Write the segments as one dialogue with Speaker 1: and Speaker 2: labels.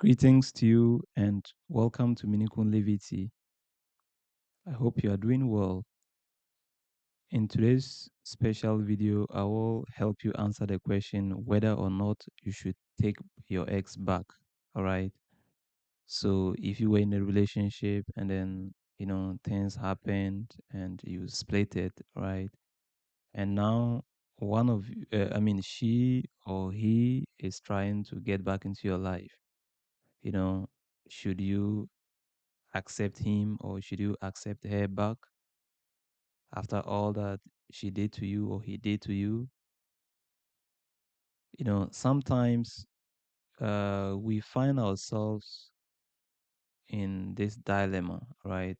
Speaker 1: Greetings to you and welcome to Minikun Levity. I hope you are doing well. In today's special video, I will help you answer the question whether or not you should take your ex back. All right. So, if you were in a relationship and then, things happened and you split it, right? And now she or he is trying to get back into your life. You know, should you accept him or should you accept her back after all that she did to you or he did to you? Sometimes we find ourselves in this dilemma, right?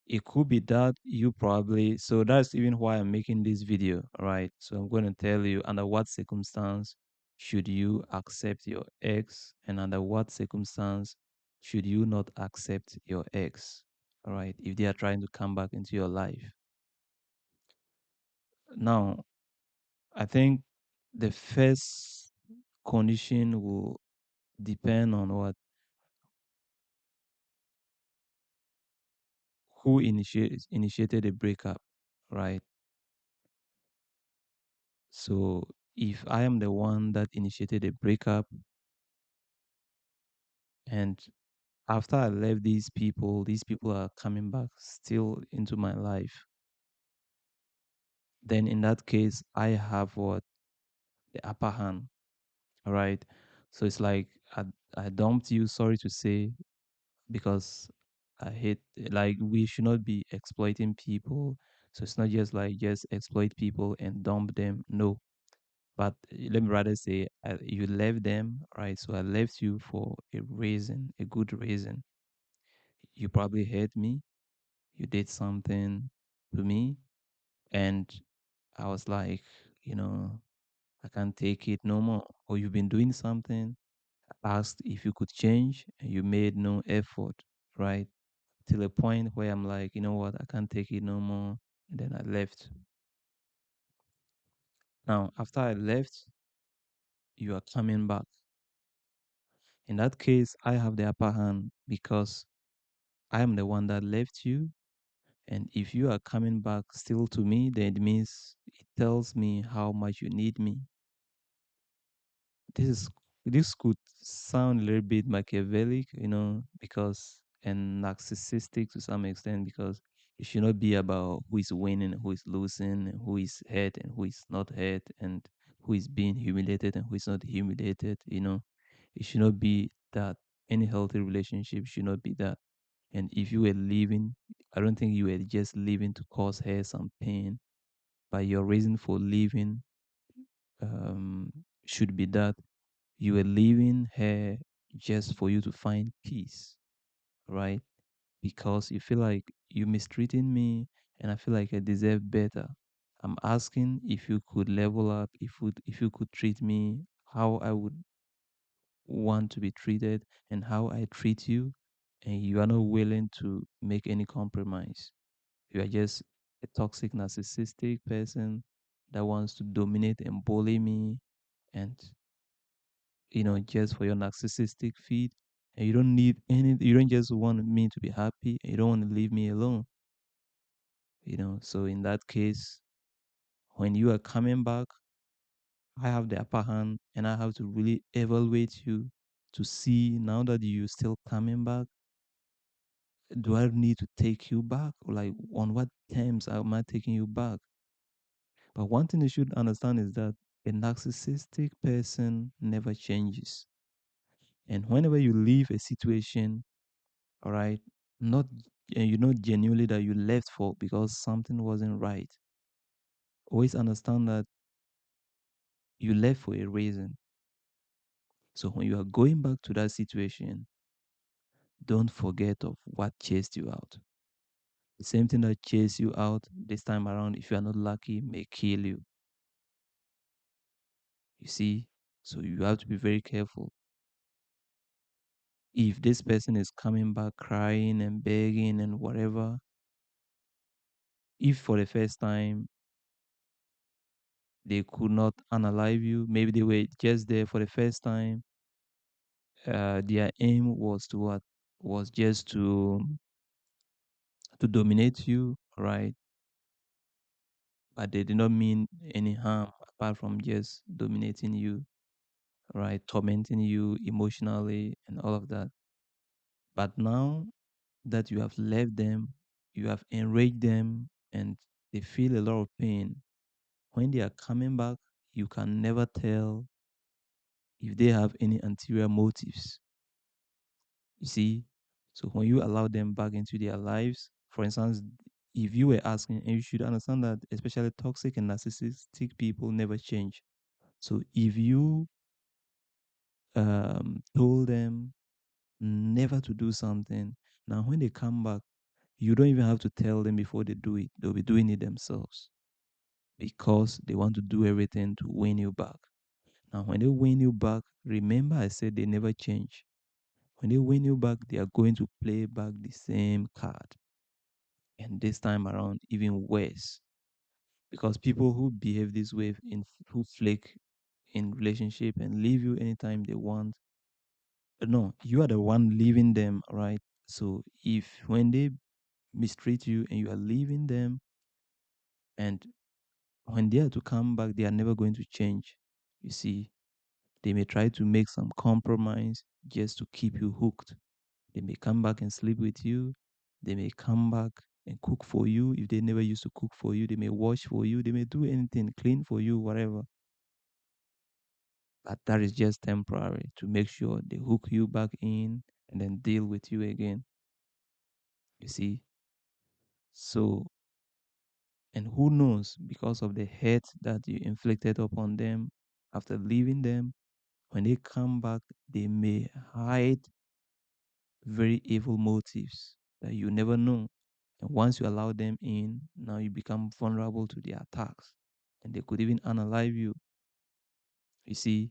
Speaker 1: It could be that you probably, so that's even why I'm making this video, right? So I'm going to tell you under what circumstance should you accept your ex and under what circumstance should you not accept your ex, all right? If they are trying to come back into your life. Now, I think the first condition will depend on who initiated the breakup, right? So if I am the one that initiated the breakup and after I left these people are coming back still into my life, then in that case I have what the upper hand, all right? So it's like I dumped you, sorry to say, because I hate like we should not be exploiting people. So it's not just like just exploit people and dump them. No, but let me rather say you left them, right? So I left you for a reason, a good reason. You probably hurt me. You did something to me, and I was like, you know, I can't take it no more. Or you've been doing something. I asked if you could change, and you made no effort, right? Till a point where I'm like, you know what, I can't take it no more. And then I left. Now, after I left, you are coming back. In that case, I have the upper hand because I am the one that left you. And if you are coming back still to me, then it means it tells me how much you need me. This is this could sound a little bit Machiavellic, because and narcissistic to some extent because it should not be about who is winning, who is losing, and who is hurt and who is not hurt, and who is being humiliated and who is not humiliated. It should not be that. Any healthy relationship should not be that. And if you were leaving, I don't think you were just leaving to cause her some pain, but your reason for leaving um, should be that you were leaving her just for you to find peace, right? Because you feel like you mistreating me and I feel like I deserve better. I'm asking if you could level up, if you could treat me how I would want to be treated and how I treat you, and you are not willing to make any compromise. You are just a toxic narcissistic person that wants to dominate and bully me and just for your narcissistic feed. And you don't just want me to be happy and you don't want to leave me alone. So in that case, when you are coming back, I have the upper hand and I have to really evaluate you to see now that you're still coming back, do I need to take you back? Or like on what terms am I taking you back? But one thing you should understand is that a narcissistic person never changes. And whenever you leave a situation, all right, not and you know genuinely that you left for because something wasn't right, always understand that you left for a reason. So when you are going back to that situation, don't forget of what chased you out. The same thing that chased you out this time around, if you are not lucky, may kill you. You see? So you have to be very careful. If this person is coming back crying and begging and whatever, if for the first time they could not unalive you, maybe they were just there for the first time their aim was to what? Was just to dominate you, right? But they did not mean any harm apart from just dominating you, right? Tormenting you emotionally and all of that. But now that you have left them, you have enraged them, and they feel a lot of pain. When they are coming back, you can never tell if they have any anterior motives. You see? So when you allow them back into their lives, for instance, if you were asking, and you should understand that especially toxic and narcissistic people never change. So if you told them never to do something, now when they come back, you don't even have to tell them before they do it. They'll be doing it themselves because they want to do everything to win you back. Now, when they win you back, remember I said they never change. When they win you back, they are going to play back the same card. And this time around, even worse. Because people who behave this way, who flake in relationship and leave you anytime they want, no, you are the one leaving them, right? So if when they mistreat you and you are leaving them, and when they are to come back, they are never going to change. You see, they may try to make some compromise just to keep you hooked. They may come back and sleep with you. They may come back and cook for you if they never used to cook for you. They may wash for you. They may do anything, clean for you, whatever. But that is just temporary to make sure they hook you back in and then deal with you again. You see? So, and who knows, because of the hurt that you inflicted upon them after leaving them, when they come back, they may hide very evil motives that you never know. And once you allow them in, now you become vulnerable to their attacks. And they could even unalive you. You see?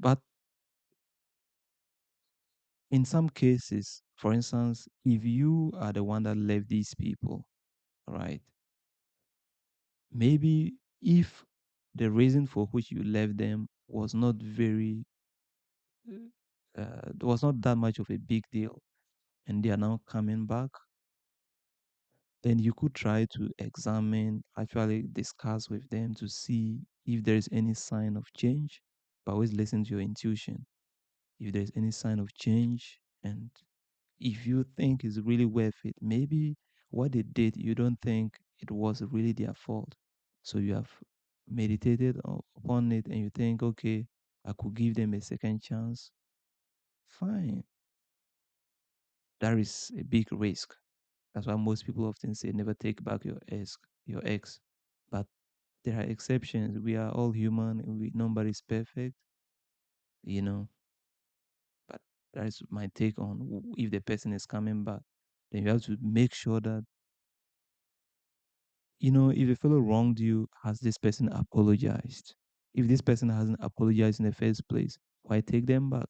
Speaker 1: But in some cases, for instance, if you are the one that left these people, right? Maybe if the reason for which you left them was not very, was not that much of a big deal, and they are now coming back, then you could try to examine, actually discuss with them to see if there is any sign of change. But always listen to your intuition. If there's any sign of change, and if you think it's really worth it, maybe what they did, you don't think it was really their fault. So you have meditated upon it and you think, okay, I could give them a second chance. Fine. That is a big risk. That's why most people often say never take back your ex. But there are exceptions. We are all human and nobody's perfect, you know. But that is my take on if the person is coming back. Then you have to make sure that, if a fellow wronged you, has this person apologized? If this person hasn't apologized in the first place, why take them back?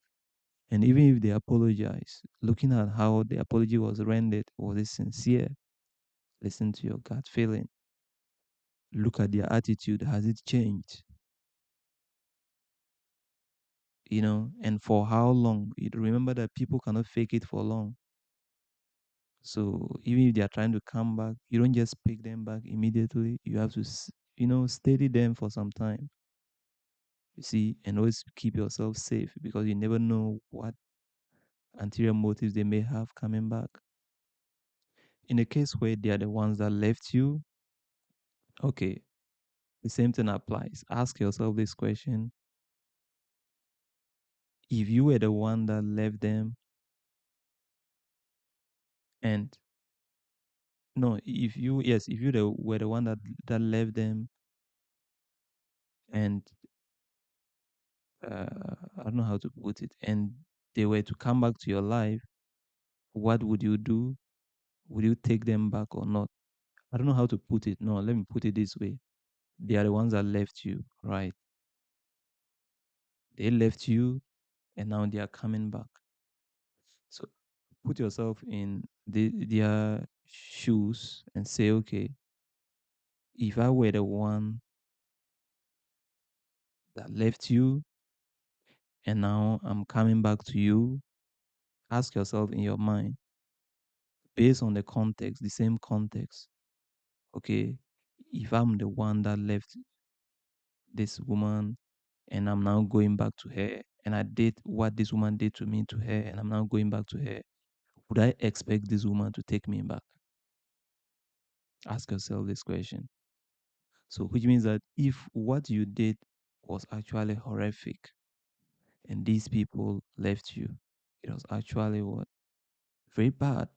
Speaker 1: And even if they apologize, looking at how the apology was rendered, was it sincere? Listen to your gut feeling. Look at their attitude. Has it changed? And for how long? You remember that people cannot fake it for long. So even if they are trying to come back, you don't just pick them back immediately. You have to, steady them for some time. You see, and always keep yourself safe because you never know what anterior motives they may have coming back. In a case where they are the ones that left you, okay, the same thing applies. Ask yourself this question: if you were the one that left them, and no, if you were the one that left them, and I don't know how to put it, and they were to come back to your life, what would you do? Would you take them back or not? I don't know how to put it. No, let me put it this way: they are the ones that left you, right? They left you, and now they are coming back. So put yourself in their shoes and say, okay, if I were the one that left you and now I'm coming back to you. Ask yourself in your mind, based on the context, the same context, okay, if I'm the one that left this woman and I'm now going back to her and I did what this woman did to me to her and I'm now going back to her, would I expect this woman to take me back? Ask yourself this question. So, which means that if what you did was actually horrific and these people left you, it was actually what? Very bad.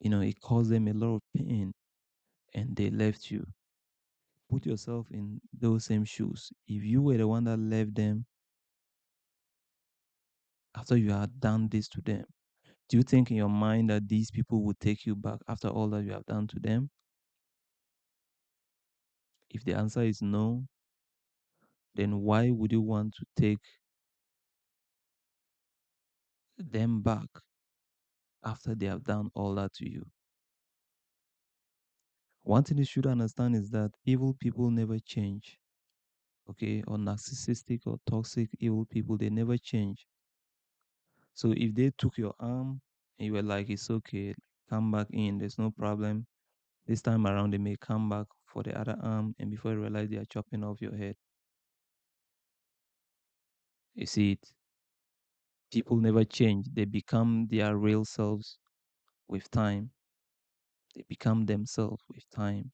Speaker 1: It caused them a lot of pain and they left you. Put yourself in those same shoes. If you were the one that left them after you had done this to them, do you think in your mind that these people would take you back after all that you have done to them? If the answer is no, then why would you want to take them back after they have done all that to you? One thing you should understand is that evil people never change, okay? Or narcissistic or toxic evil people, they never change. So if they took your arm and you were like, it's okay, come back in, there's no problem. This time around, they may come back for the other arm, and before you realize they are chopping off your head. You see it? People never change. They become their real selves with time. They become themselves with time.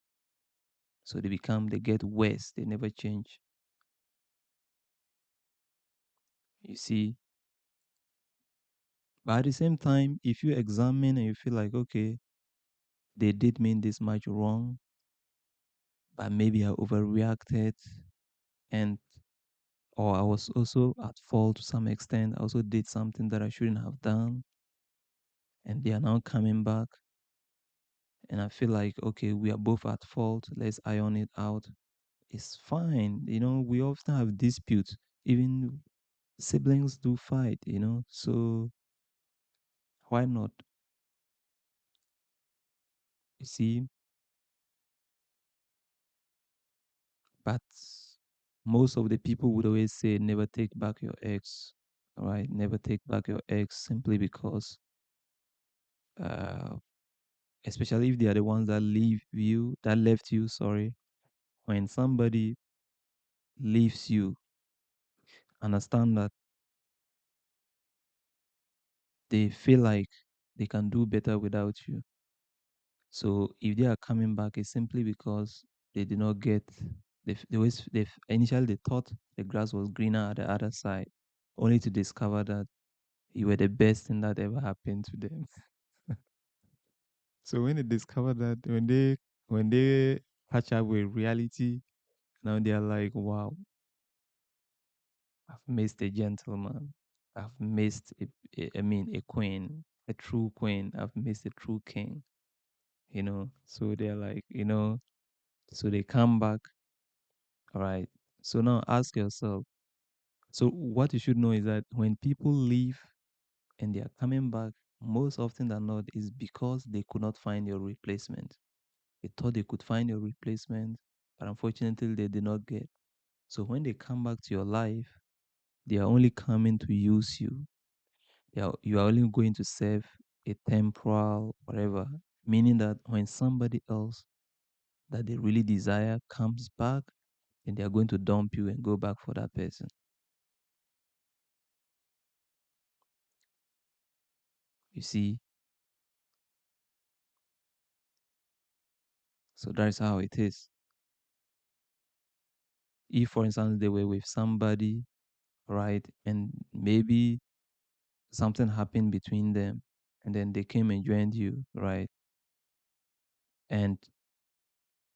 Speaker 1: So they get worse. They never change. You see? But at the same time, if you examine and you feel like, okay, they did mean this much wrong, but maybe I overreacted and or I was also at fault to some extent. I also did something that I shouldn't have done. And they are now coming back. And I feel like, okay, we are both at fault. Let's iron it out. It's fine. We often have disputes. Even siblings do fight. So why not? You see, but most of the people would always say, never take back your ex. All right, never take back your ex simply because, uh, especially if they are the ones that left you. Sorry, when somebody leaves you, understand that they feel like they can do better without you. So if they are coming back, it's simply because they did not get. They initially they thought the grass was greener at the other side, only to discover that you were the best thing that ever happened to them. So when they discover that, when they catch up with reality, now they are like, wow, I've missed a gentleman. I've missed a queen, a true queen. I've missed a true king. So they're like, so they come back. All right. So now ask yourself. So what you should know is that when people leave and they are coming back, most often than not is because they could not find your replacement. They thought they could find your replacement, but unfortunately they did not get. So when they come back to your life, they are only coming to use you. You are only going to serve a temporal whatever, meaning that when somebody else that they really desire comes back, then they are going to dump you and go back for that person. You see, so that's how it is. If, for instance, they were with somebody, right, and maybe something happened between them, and then they came and joined you, right, and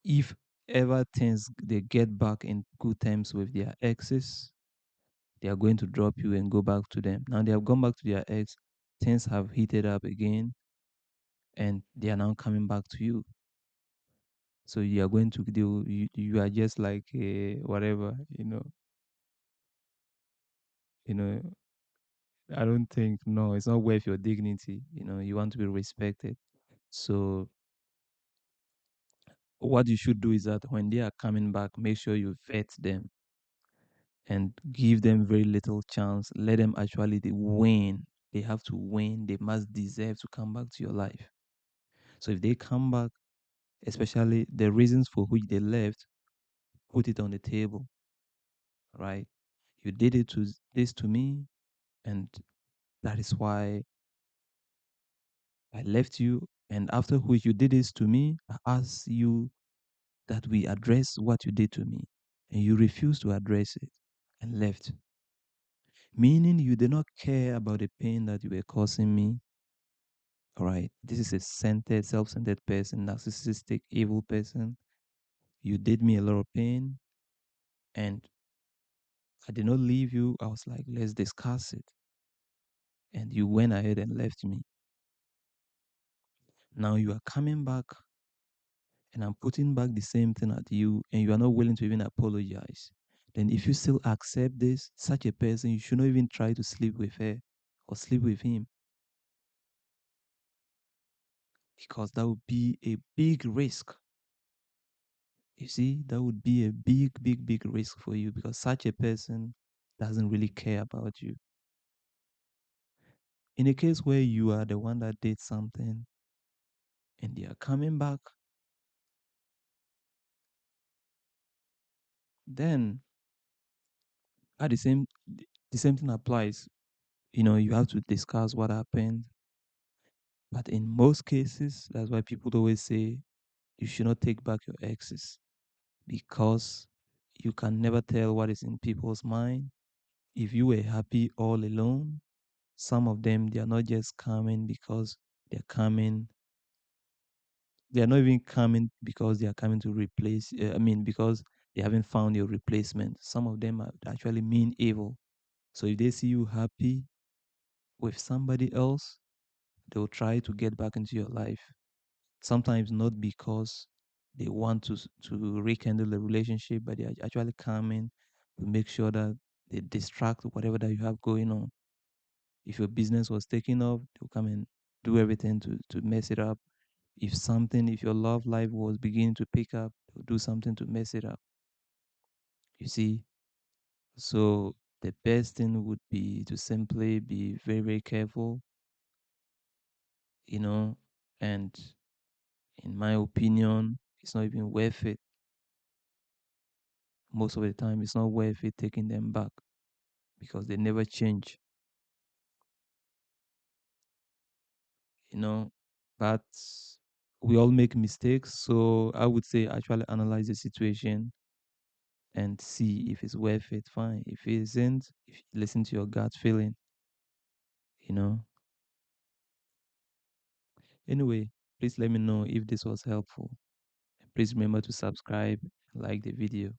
Speaker 1: if ever things they get back in good terms with their exes, they are going to drop you and go back to them. Now they have gone back to their ex, things have heated up again, and they are now coming back to you. So you are going to do you are just like whatever, you know. I don't think no, it's not worth your dignity. You want to be respected. So what you should do is that when they are coming back, make sure you vet them. and give them very little chance. Let them actually they win. They have to win. They must deserve to come back to your life. So if they come back, especially the reasons for which they left, put it on the table, right? You did it to this to me, and that is why I left you. And after which you did this to me, I asked you that we address what you did to me, and you refused to address it and left. Meaning you did not care about the pain that you were causing me. All right. This is a centered, self centered person, narcissistic, evil person. You did me a lot of pain, and I did not leave you. I was like, let's discuss it. And you went ahead and left me. Now you are coming back, and I'm putting back the same thing at you, and you are not willing to even apologize. Then, if you still accept this, such a person, you should not even try to sleep with her or sleep with him, because that would be a big risk. You see, that would be a big, big, big risk for you because such a person doesn't really care about you. In a case where you are the one that did something and they are coming back, then at the same thing applies. You know, you have to discuss what happened. But in most cases, that's why people always say you should not take back your exes because you can never tell what is in people's mind. If you were happy all alone, some of them they are not just coming because they're coming. They are not even coming because they are coming to replace. I mean, because they haven't found your replacement. Some of them are actually mean evil. So if they see you happy with somebody else, they'll try to get back into your life. Sometimes not because they want to rekindle the relationship, but they are actually coming to make sure that they distract whatever that you have going on. If your business was taking off, they'll come and do everything to mess it up. If your love life was beginning to pick up, they'll do something to mess it up. You see? So the best thing would be to simply be very, very careful, you know, and in my opinion, it's not even worth it. Most of the time, it's not worth it taking them back because they never change, you know. But we all make mistakes. So I would say actually analyze the situation and see if it's worth it. Fine. If it isn't, if you listen to your gut feeling, you know. Anyway, please let me know if this was helpful. Please remember to subscribe, like the video.